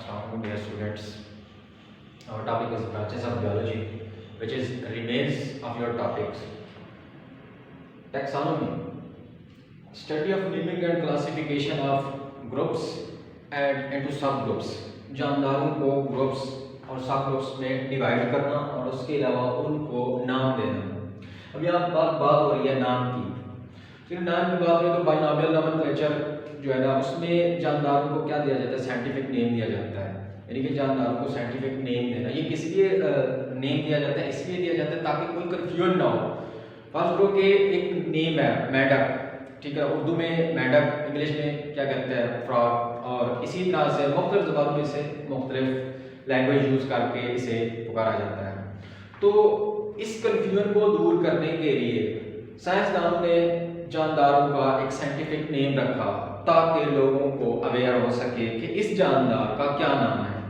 Assalamualaikum dear students. Our topic is branches of biology, which is remains of your topics. Taxonomy, study of naming and classification of groups and into subgroups. जानदारों को groups और सब groups में divide करना और उसके अलावा उनको नाम देना। अब यहाँ बात हो रही है नाम की। फिर नाम की बात करें तो बाइनोमियल नोमेनक्लेचर जो है ना, उसमें जानदारों को क्या दिया जाता है, साइंटिफिक नेम दिया जाता है। यानी कि जानदारों को साइंटिफिक नेम देना, ये किस लिए नेम दिया जाता है, इसलिए दिया जाता है ताकि कोई कंफ्यूजन ना हो। फर्स्ट करो कि एक नेम है मेंढक, ठीक है, उर्दू में मेंढक, इंग्लिश में क्या कहते हैं फ्रॉग, और इसी तरह से मुख्तलिफ ज़बानों में से मुख्तलिफ लैंग्वेज यूज़ करके इसे पुकारा जाता है। तो इस कंफ्यूजन को दूर करने के लिए साइंसदानों ने जानदारों का एक साइंटिफिक नेम रखा ताकि लोगों को अवेयर हो सके कि इस जानदार का क्या नाम है।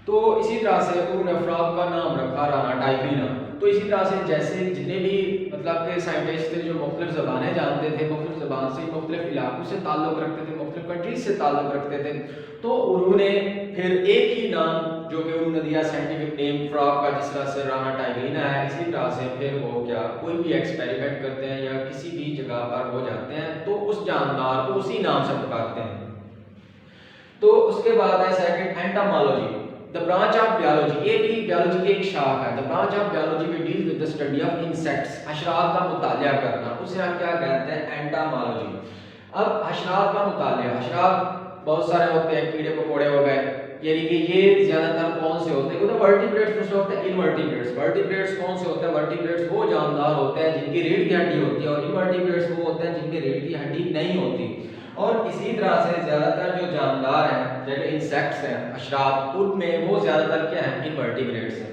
तो इसी तरह से उन्होंने फ्रॉग का नाम रखा राना टाइग्रीना। तो इसी तरह से जैसे जितने भी मतलब के साइंटिस्ट थे जो मुख्तलिफ ज़बानें जानते थे, मुख्तलिफ ज़बान से मुख्तलिफ इलाकों से ताल्लुक़ रखते थे, मुख्तलिफ कंट्रीज से ताल्लुक़ रखते थे, तो उन्होंने फिर एक ही नाम जो कि उन्होंने दिया साइंटिफिक नेम फ्रॉग का, जिस तरह से राना टाइग्रीना है, इसी तरह से फिर वो क्या कोई भी एक्सपेरिमेंट करते हैं या किसी भी जगह पर हो जाते हैं तो उस जानदार को उसी नाम से पुकारते हैं। तो उसके बाद है second entomology, the branch of biology. ये भी बायोलॉजी की एक शाख है। द ब्रांच ऑफ बायोलॉजी में deal with the study of insects, हशरात का मुतालिया करना, उसे हम क्या कहते हैं, एंटोमोलॉजी। अब हशरात का मुतालिया, हशरात बहुत सारे होते हैं, कीड़े मकोड़े हो गए, यानी कि ये ज्यादातर कौन से होते हैं, वर्टिब्रेट्स में से होते हैं, इनवर्टिब्रेट्स। वर्टिब्रेट्स कौन से होते हैं, वर्टिब्रेट्स वो जानदार होते हैं जिनकी रीढ़ की हड्डी होती है, और इनवर्टिब्रेट्स वो होते हैं जिनकी रीढ़ की हड्डी नहीं होती। और इसी तरह से ज्यादातर जो जानदार हैं, जैसे इंसेक्ट्स हैं, हशरात, उनमें वो ज्यादातर क्या है, इनवर्टिब्रेट्स हैं।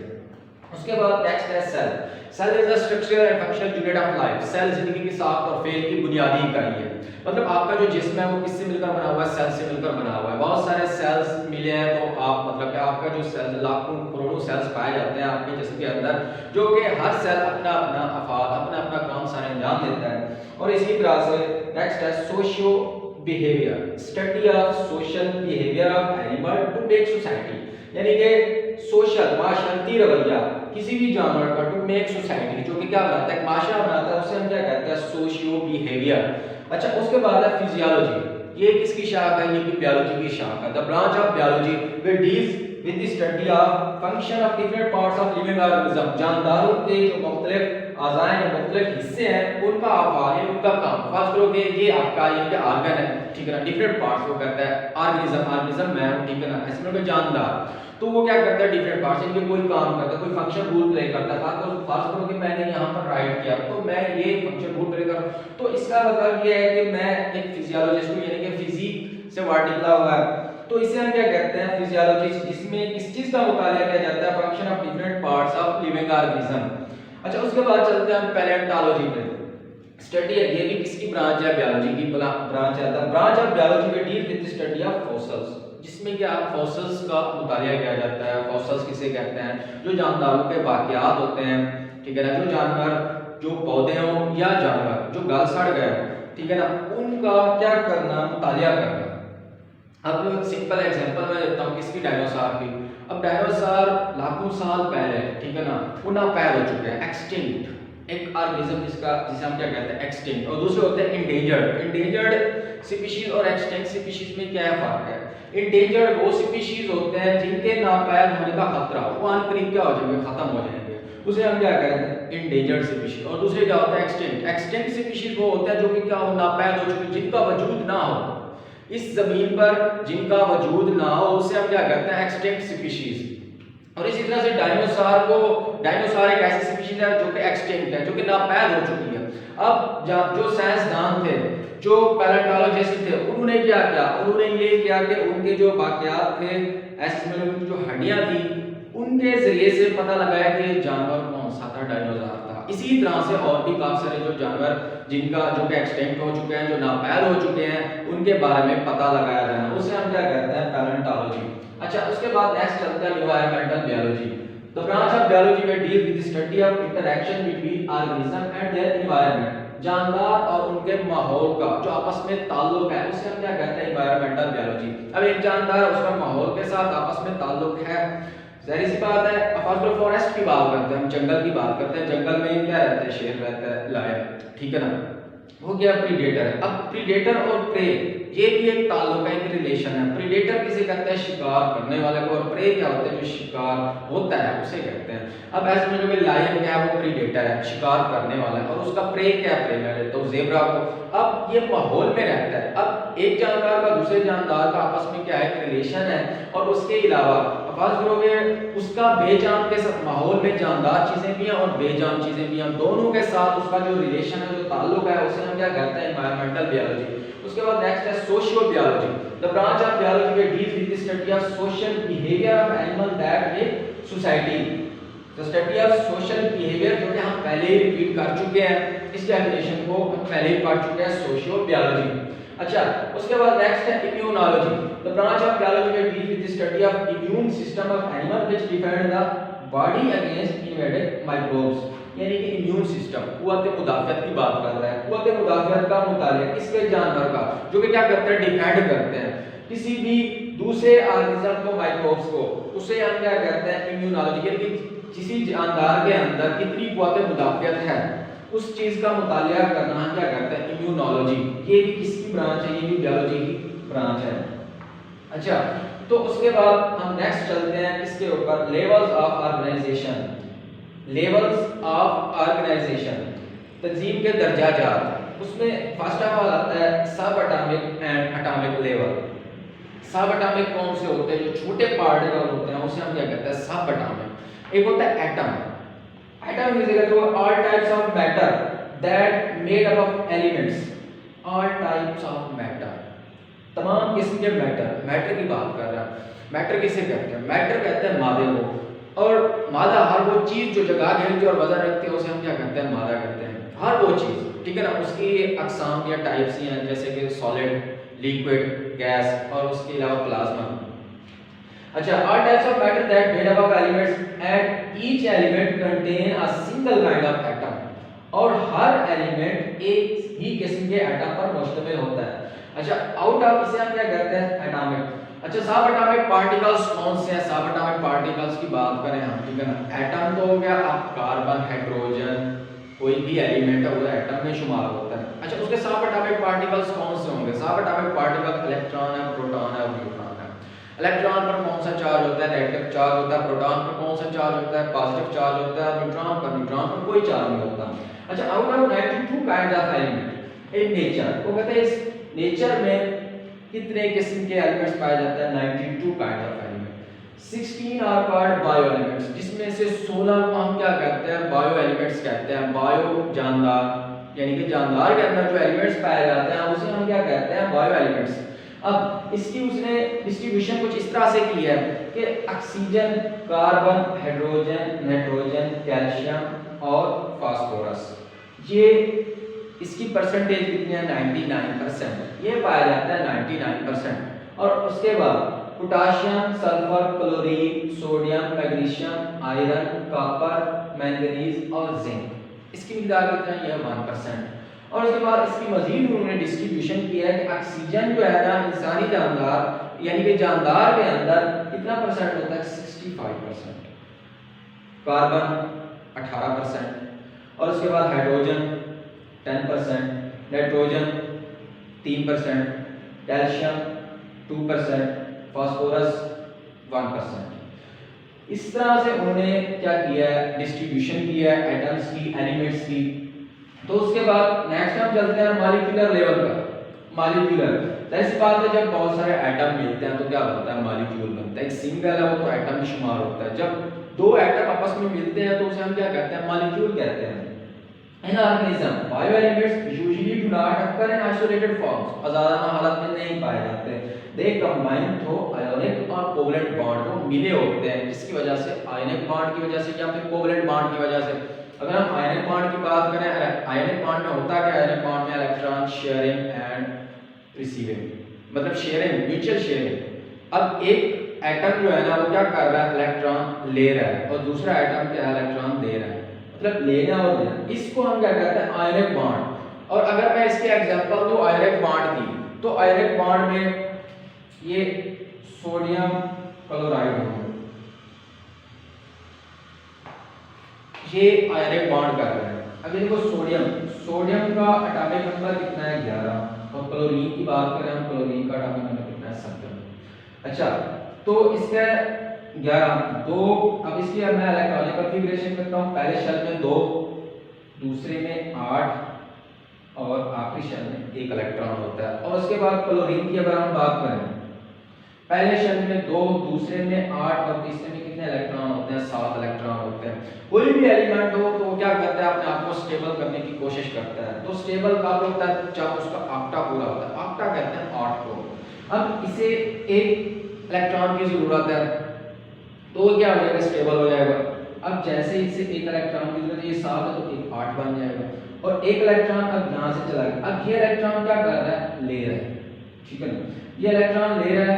उसके बाद नेक्स्ट है cell. Cell is the structure and functional unit of life. Cell जिंदगी की साख्त और फेल की बुनियादी इकाई है। मतलब आपका जो जिस्म है वो किससे मिलकर बना हुआ है, सेल से मिलकर बना हुआ है। बहुत सारे सेल्स मिले हैं तो आप मतलब कि आपका जो सेल, लाखों करोड़ों सेल्स पाए जाते हैं आपके जिस्म के अंदर, जो कि हर सेल अपना अपना अफाद, अपना अपना काम सारे अंजाम देता है। और इसी तरह से नेक्स्ट है socio behaviour, study of social behaviour of animal to make society. यानी कि सोशल माशरती रवैया किसी भी जानवर का, टू मेक सोसाइटी, जो कि क्या बनाता है, माशरा बनाता है, उसे हम क्या कहते हैं, सोशियो बिहेवियर। अच्छा, उसके बाद है फिजियोलॉजी। ये किसकी शाख है, ये भी बायोलॉजी की शाख है। The branch of biology which deals with the study of function of different parts of living organism. जानदारों के जो मुख्तलिफ अज़ाएं या मुख्तलिफ हिस्से हैं, उनका अफ़ाल है, उनका काम। फर्स्ट करोगे ये आपका ये आर्गन है, ठीक है ना, डिफरेंट पार्ट्स को कहता है ऑर्गेनिज्म। ऑर्गेनिज्म मैं हूं, ठीक है ना, इसमें कोई जानदार तो वो क्या करता है, डिफरेंट पार्ट्स, इनके कोई काम करता है, कोई फंक्शन रोल प्ले करता है। फर्स्ट करोगे मैंने यहाँ पर राइट किया तो मैं ये फंक्शन रोल प्ले कर रहा हूं, तो इसका मतलब ये है कि मैं एक फिजियोलॉजिस्ट हूं, यानी कि फिजिक से वर्ड निकला हुआ है। तो इसे हम क्या कहते हैं, फिजियोलॉजिस्ट, जिसमें किस चीज का मुतालिया किया जाता है, function of different parts of living organism. अच्छा, उसके बाद चलते हैं हम पैलेंटोलॉजी पे। स्टडी है, ये भी किसकी ब्रांच है, बायोलॉजी की ब्रांच है। द ब्रांच ऑफ बायोलॉजी में deal with study of fossils, जिसमें क्या फॉसिल्स का मुतालिया किया जाता है। फॉसिल्स किसे कहते हैं, जो जानदारों के बाकियात होते हैं, ठीक है ना, जो जानवर, जो पौधे हों या जानवर जो गल सड़ गए हों, ठीक है ना, उनका क्या करना, मुतालिया करना। अब सिंपल एग्जांपल मैं देता हूँ किसकी, डायनासोर की। अब डायनासोर लाखों साल पहले, ठीक है ना, वो नापैद हो चुके हैं, एक्सटिंक्ट, एक ऑर्गेनिज्म जिसे हम क्या कहते हैं, एक्सटिंक्ट। और दूसरे होते हैं इंडेंजर्ड। इंडेंजर्ड स्पीशीज और एक्सटिंक्ट स्पीशीज में क्या फर्क है, इंडेंजर्ड वो स्पीशीज होते हैं जिनके नापैद होने का खतरा हो, वो अनकरीब क्या हो जाएंगे, खत्म हो जाएंगे, उसे हम क्या कहते हैं, इंडेंजर्ड स्पीशीज। और दूसरे क्या होता है, एक्सटिंक्ट। एक्सटिंक्ट स्पीशीज वो होते हैं जो कि क्या हो, नापैद हो चुके, जिनका वजूद ना हो इस जमीन पर, जिनका वजूद ना हो, उसे हम क्या कहते हैं, एक्सटिंक्ट स्पीशीज। और इसी तरह से डायनासोर को, डायनासोर एक ऐसी स्पीशीज है जो कि एक्सटिंक्ट है, जो कि नापैद हो चुकी है। अब जो साइंसदान थे, जो पैलेंटोलॉजिस्ट थे, उन्होंने क्या किया, उन्होंने ये किया कि उनके जो बाकियात थे, ऐसे में उनकी जो हड्डियां थी, उनके जरिए से पता लगाया कि जानवर कौन सा था, डायनासोर था। इसी तरह से और भी काफी सारे जो जानवर जिनका जो कि एक्सटिंक्ट हो चुके हैं, जो नापैद हो चुके हैं, उनके बारे में पता लगाया जाना, उसे हम क्या कहते हैं, पैलेंटोलॉजी। अच्छा, उसके बाद नेक्स्ट चलता है environmental biology. The branch of biology में deal with the study of interaction between organism and their environment. जानदार और उनके माहौल का जो आपस में ताल्लुक है उसे हम क्या कहते हैं, एनवायरमेंटल बायोलॉजी। अब एक जानदार उसका माहौल के साथ आपस में ताल्लुक है, जाहिर सी बात है। अब फॉरेस्ट की बात करते हैं, हम जंगल की बात करते हैं, जंगल में क्या रहता है, शेर रहता है, लायन, ठीक है ना, वो क्या प्रीडेटर है। अब प्रीडेटर और प्रे ये भी एक ताल्लुक है, एक रिलेशन है। प्रीडेटर किसे कहते हैं, शिकार करने वाले को, और प्रे क्या होता है, जो शिकार होता है उसे कहते हैं। अब ऐसे में जो लायन क्या है, वो प्रीडेटर है, शिकार करने वाला है, और उसका प्रे क्या है, प्रे में रहता है ज़ेब्रा को। अब ये माहौल में रहता है। अब एक जानदार का दूसरे जानदार का आपस में क्या है, एक रिलेशन है, और उसके अलावा फर्ज करोगे उसका बेजान के साथ माहौल में जानदार चीजें भी हैं और बेजान चीजें भी हैं, दोनों के साथ उसका जो रिलेशन है, जो ताल्लुक है, उसे हम क्या कहते हैं, एनवायरमेंटल बायोलॉजी। उसके बाद नेक्स्ट है socio biology, the branch of biology that deals with the study of social behaviour of animal that live society. The study of social behaviour, जो कि हम पहले ही रिपीट कर चुके हैं, इस डेफिनेशन को हम पहले ही पढ़ चुके हैं, सोशियो बायोलॉजी। अच्छा, उसके बाद नेक्स्ट है immunology, the branch of biology that deals with the study of immune system of animal which defend the body against invaded microbes. यानी कि इम्यून सिस्टम, कुव्वत मुदाफियत की बात कर रहा है। कुव्वत मुदाफियत का मुतालिक किसके, जानवर का, जो कि क्या करते हैं, डिफेंड करते हैं किसी भी दूसरे ऑर्गेनिज्म को, माइक्रोब्स को, उसे हम क्या कहते हैं, इम्यूनोलॉजी। यानी कि किसी जानदार के अंदर कितनी कुव्वत मुदाफियत है उस चीज का मुतालिया करना हम क्या करते हैं, इम्यूनोलॉजी। ये भी किसकी ब्रांच है, ये भी बायोलॉजी की ब्रांच है। अच्छा, तो उसके बाद हम नेक्स्ट चलते हैं इसके ऊपर, levels of organisation. Levels of organisation, तंजीम के दर्जाजात। उसमें फर्स्ट ऑफ ऑल आता है sub atomic and atomic level. Sub atomic कौन से होते हैं, जो छोटे पार्टिकल होते हैं उसे हम क्या कहते हैं, सब एटॉमिक। एक होता है atom. Atom is equal to all types of matter that made up of elements. All types of matter, तमाम किस्म के मैटर की बात कर रहा है। मैटर किसे कहते हैं, मैटर कहते हैं मादे को, और मादा हर वो चीज जो जगह घेरती है और वजन रखती है उसे हम क्या कहते हैं, मादा कहते हैं। हर वो चीज, ठीक है ना, उसकी अकसाम या टाइप्स हैं, जैसे कि सॉलिड, लिक्विड, गैस, और उसके अलावा प्लाज्मा। अच्छा, all types of matter that made up of elements and each element contain a single kind of atom, और हर एलिमेंट एक ही किस्म के एटम पर मुश्तमिल होता है। अच्छा, आउट ऑफ इसे हम क्या कहते हैं, एटॉमिक। अच्छा, सब एटॉमिक पार्टिकल्स कौन से हैं, सब एटॉमिक पार्टिकल्स की बात करें हम, ठीक है ना, एटम तो हो गया, अब कार्बन, हाइड्रोजन, कोई भी एलिमेंट है वो एटम में शुमार होता है। अच्छा, उसके सब एटॉमिक पार्टिकल्स कौन से होंगे, सब एटॉमिक पार्टिकल इलेक्ट्रॉन है, प्रोटॉन है और न्यूट्रॉन है। इलेक्ट्रॉन पर कौन सा चार्ज होता है, नेगेटिव चार्ज होता है। प्रोटॉन पर कौन सा चार्ज होता है, पॉजिटिव चार्ज होता है। न्यूट्रॉन पर कोई चार्ज नहीं होता। अच्छा, out of 92 kind of element in nature, वो कहते हैं इस नेचर में कितने किस्म के एलिमेंट्स पाए जाते हैं, 92 kind of element. 16 are called bio elements, जिसमें से 16 को हम क्या कहते हैं, बायो एलिमेंट्स कहते हैं। बायो जानदार, यानी कि जानदार के अंदर जो एलिमेंट्स पाए जाते हैं उसे हम क्या कहते हैं, बायो एलिमेंट्स। अब इसकी उसने डिस्ट्रीब्यूशन कुछ इस तरह से की है कि oxygen, carbon, hydrogen, nitrogen, calcium और फास्फोरस, ये इसकी परसेंटेज कितनी है, 99%। ये पाया जाता है 99%। और उसके बाद potassium, sulphur, chlorine, sodium, magnesium, iron, copper, manganese और जिंक, इसकी मिकदार कितना है, यह 1%। और उसके बाद इसकी मजीद उन्होंने डिस्ट्रीब्यूशन किया है कि ऑक्सीजन जो है ना, इंसानी जानदार यानी कि जानदार के अंदर कितना परसेंट होता है, 65%। कार्बन 18%, और उसके बाद हाइड्रोजन 10%, नाइट्रोजन 3%, कैल्शियम 2%, फास्फोरस 1%। इस तरह से उन्होंने क्या किया है, डिस्ट्रीब्यूशन किया है एटम्स की, एलिमेंट्स की। तो उसके बाद नेक्स्ट हम चलते हैं मॉलिक्यूलर लेवल का। मॉलिक्यूलर, ऐसी बात है, जब बहुत सारे एटम मिलते हैं तो क्या बनता है, मॉलिक्यूल बनता है। एक सिंगल है वो तो एटम में शुमार होता है, जब दो एटम आपस में मिलते हैं तो उसे हम क्या कहते हैं, मॉलिक्यूल कहते हैं। In organism bio elements usually do not occur in isolated forms, आजादाना हालत में नहीं पाए जाते। दे कंबाइन थ्रू आयोनिक और कोवलेंट बॉन्ड, वो मिले होते हैं, जिसकी वजह से आयोनिक बॉन्ड की वजह से या फिर कोवलेंट बॉन्ड की वजह से। अगर हम आयनिक बॉन्ड की बात करें, आयनिक बॉन्ड में होता क्या, आयनिक बॉन्ड में इलेक्ट्रॉन शेयरिंग एंड रिसीविंग, मतलब शेयरिंग, म्यूचुअल शेयरिंग। अब एक एटम जो है ना वो क्या कर रहा है, इलेक्ट्रॉन ले रहा है, और दूसरा एटम क्या है, इलेक्ट्रॉन दे रहा है, मतलब लेना और देना। इसको हम क्या कहते हैं, आयनिक बॉन्ड। और अगर मैं इसके एग्जांपल दूं आयरन बॉन्ड की, तो आयरन बॉन्ड में ये सोडियम क्लोराइड हो, ये आयरन बॉन्ड कर रहा है। अब ये देखो सोडियम का एटॉमिक नंबर कितना है 11, और क्लोरीन की बात करें हम, क्लोरीन का एटॉमिक नंबर कितना है 17। अच्छा, तो इसका 11 2, अब इसकी मैं इलेक्ट्रॉनिक कॉन्फ़िगरेशन करता हूं, पहले शेल में 2, दूसरे में 8 और आखिरी शेल में 1 इलेक्ट्रॉन होता है। और उसके बाद क्लोरीन की अगर हम बात करें, पहले शेल में 2, दूसरे में 8 और तीसरे में कितने इलेक्ट्रॉन होते हैं 7 इलेक्ट्रॉन होते हैं। कोई भी एलिमेंट हो तो क्या करता है, अपने आप को स्टेबल करने की कोशिश करता है। तो स्टेबल कब होता है, जब उसका ऑक्टा पूरा होता है, ऑक्टा कहते हैं 8 को। अब इसे एक इलेक्ट्रॉन की जरूरत है, तो क्या हो जाएगा, स्टेबल हो जाएगा। अब जैसे इसे एक इलेक्ट्रॉन की जरूरत है, ये 7 है तो एक 8 बन जाएगा, और एक इलेक्ट्रॉन अब यहाँ से चला गया। अब ये इलेक्ट्रॉन क्या कर रहा है, ले रहा है, ठीक है ना, ये इलेक्ट्रॉन ले रहा है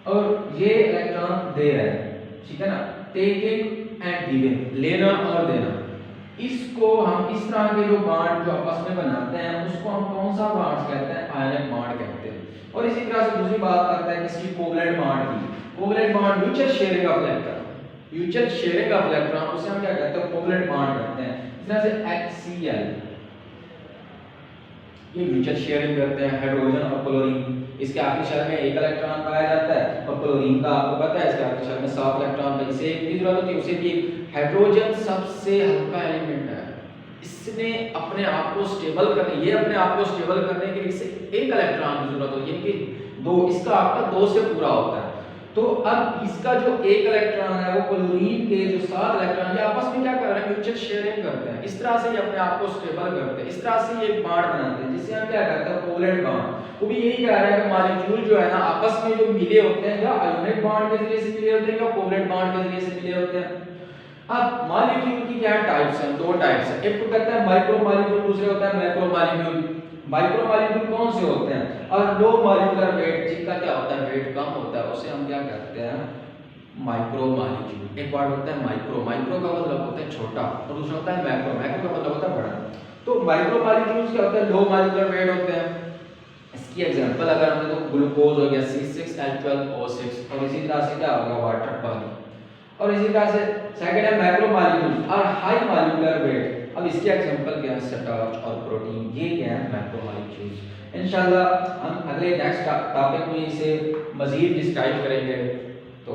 और ये इलेक्ट्रॉन दे रहा है, ठीक है ना, टेकिंग एंड गिविंग, लेना और देना। इसको हम इस तरह के जो बॉन्ड जो आपस में बनाते हैं उसको हम कौन सा बॉन्ड कहते हैं, आयनिक बॉन्ड कहते हैं। और इसी तरह से दूसरी बात करते हैं किसकी, कोवलेंट बॉन्ड की। Covalent bond mutual sharing of electron, mutual sharing of electron, उसे हम क्या कहते हैं, कोवलेंट बॉन्ड कहते हैं। इस तरह से HCl, ये म्यूचुअल शेयरिंग करते हैं हाइड्रोजन और क्लोरीन। इसके आखिरी शेल में 1 इलेक्ट्रॉन पाया जाता है, और क्लोरीन का आपको पता है इसके आखिरी शेल में 7 इलेक्ट्रॉन, इसे एक की जरूरत होती है, उसे भी। हाइड्रोजन सबसे हल्का एलिमेंट है, इसने अपने आप को स्टेबल करने, ये अपने आप को स्टेबल करने के लिए इसे 1 इलेक्ट्रॉन की जरूरत होती है, यानी कि 2, इसका आपका 2 से पूरा होता है। तो अब इसका जो 1 इलेक्ट्रॉन है वो क्लोरीन के जो 7 इलेक्ट्रॉन ये आपस में क्या कर रहे हैं, म्यूचुअल शेयरिंग करते हैं। इस तरह से ये अपने आप को स्टेबल करते हैं, इस तरह से ये एक बॉन्ड बनाते हैं जिसे हम क्या कहते हैं, कोवलेंट बॉन्ड। वो भी यही कह रहा है कि मॉलिक्यूल जो है ना आपस में जो मिले होते हैं, या आयोनिक बॉन्ड के जरिए से मिले होते हैं या कोवलेंट बॉन्ड के जरिए से मिले होते हैं। अब मॉलिक्यूल की क्या टाइप्स हैं, 2 टाइप्स हैं, एक तो कहते हैं माइक्रो मॉलिक्यूल, दूसरे होता है मैक्रो मॉलिक्यूल। माइक्रो मॉलिक्यूल कौन से होते हैं, और लो मॉलिक्यूलर वेट, जिनका क्या होता है, वेट कम होता है, उसे हम क्या कहते हैं, माइक्रो मॉलिक्यूल। एक वर्ड होता है माइक्रो, माइक्रो का मतलब होता है छोटा, और दूसरा होता है मैक्रो, मैक्रो का मतलब होता है बड़ा। तो माइक्रो मॉलिक्यूल्स क्या होते हैं, लो मॉलिक्यूलर वेट होते हैं। इसकी एग्जांपल अगर हमने तो ग्लूकोज हो गया C6H12O6, और इसी तरह से क्या होगा, वाटर, पानी। और इसी तरह से सेकंड है मैक्रो मॉलिक्यूल्स और हाई मॉलिक्यूलर वेट। अब इसके एग्जांपल क्या है, स्टार्च और प्रोटीन, ये क्या है, मैक्रो मॉलिक्यूल्स। इंशाल्लाह हम अगले नेक्स्ट टॉपिक में इसे मजीद डिस्क्राइब करेंगे। तो